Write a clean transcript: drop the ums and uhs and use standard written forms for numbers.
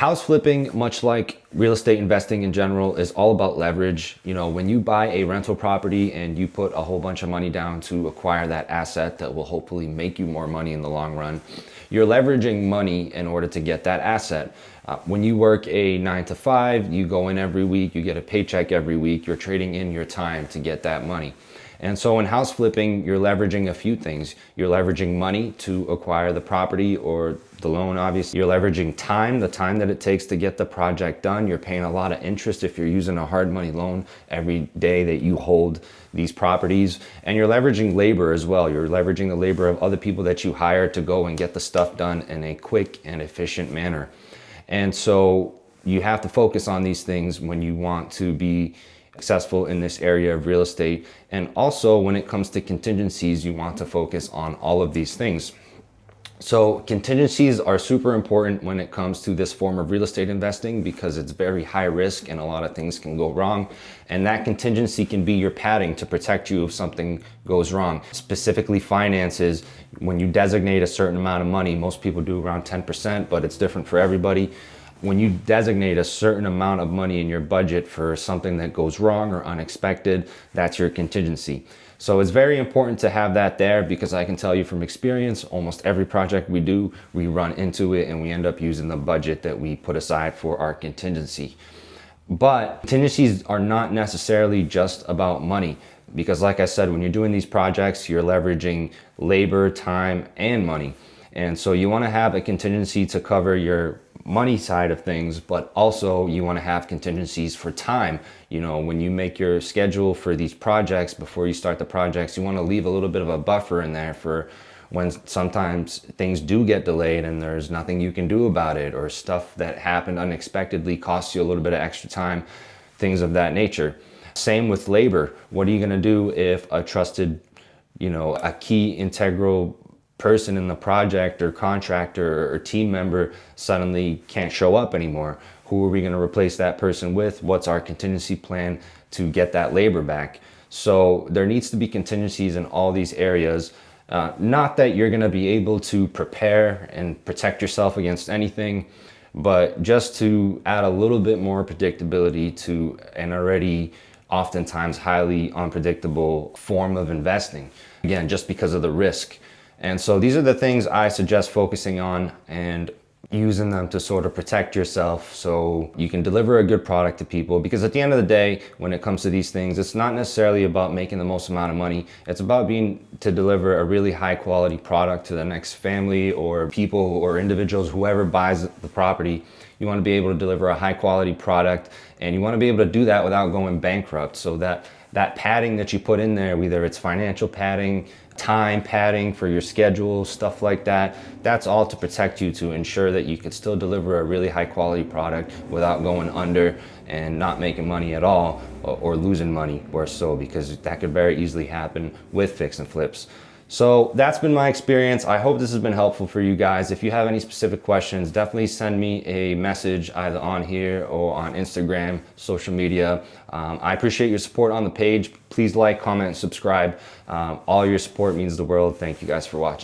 House flipping, much like real estate investing in general, is all about leverage. You know, when you buy a rental property and you put a whole bunch of money down to acquire that asset that will hopefully make you more money in the long run, you're leveraging money in order to get that asset. When you work a 9 to 5, you go in every week, you get a paycheck every week, you're trading in your time to get that money. And so in house flipping, you're leveraging a few things. You're leveraging money to acquire the property or the loan, obviously. You're leveraging time, the time that it takes to get the project done. You're paying a lot of interest if you're using a hard money loan every day that you hold these properties. And you're leveraging labor as well. You're leveraging the labor of other people that you hire to go and get the stuff done in a quick and efficient manner. And so you have to focus on these things when you want to be successful in this area of real estate. And also when it comes to contingencies, you want to focus on all of these things. So contingencies are super important when it comes to this form of real estate investing because it's very high risk and a lot of things can go wrong. And that contingency can be your padding to protect you if something goes wrong. Specifically finances, when you designate a certain amount of money, most people do around 10%, but it's different for everybody. When you designate a certain amount of money in your budget for something that goes wrong or unexpected, that's your contingency. So it's very important to have that there because I can tell you from experience, almost every project we do, we run into it and we end up using the budget that we put aside for our contingency. But contingencies are not necessarily just about money because like I said, when you're doing these projects, you're leveraging labor, time, and money. And so you want to have a contingency to cover your money side of things, but also you want to have contingencies for time. You know, when you make your schedule for these projects, before you start the projects, you want to leave a little bit of a buffer in there for when sometimes things do get delayed and there's nothing you can do about it, or stuff that happened unexpectedly costs you a little bit of extra time, things of that nature. Same with labor. What are you going to do if a trusted, a key integral person in the project or contractor or team member suddenly can't show up anymore? Who are we going to replace that person with? What's our contingency plan to get that labor back? So there needs to be contingencies in all these areas. Not that you're going to be able to prepare and protect yourself against anything, but just to add a little bit more predictability to an already oftentimes highly unpredictable form of investing. Again, just because of the risk. And so these are the things I suggest focusing on and using them to sort of protect yourself so you can deliver a good product to people. Because at the end of the day, when it comes to these things, it's not necessarily about making the most amount of money. It's about being to deliver a really high quality product to the next family or people or individuals, whoever buys the property. You want to be able to deliver a high quality product, and you want to be able to do that without going bankrupt. So that padding that you put in there, whether it's financial padding, time padding for your schedule, stuff like that, that's all to protect you, to ensure that you can still deliver a really high quality product without going under and not making money at all, or losing money, or so, because that could very easily happen with fix and flips. So that's been my experience. I hope this has been helpful for you guys. If you have any specific questions, definitely send me a message either on here or on Instagram, social media. I appreciate your support on the page. Please like, comment, and subscribe. All your support means the world. Thank you guys for watching.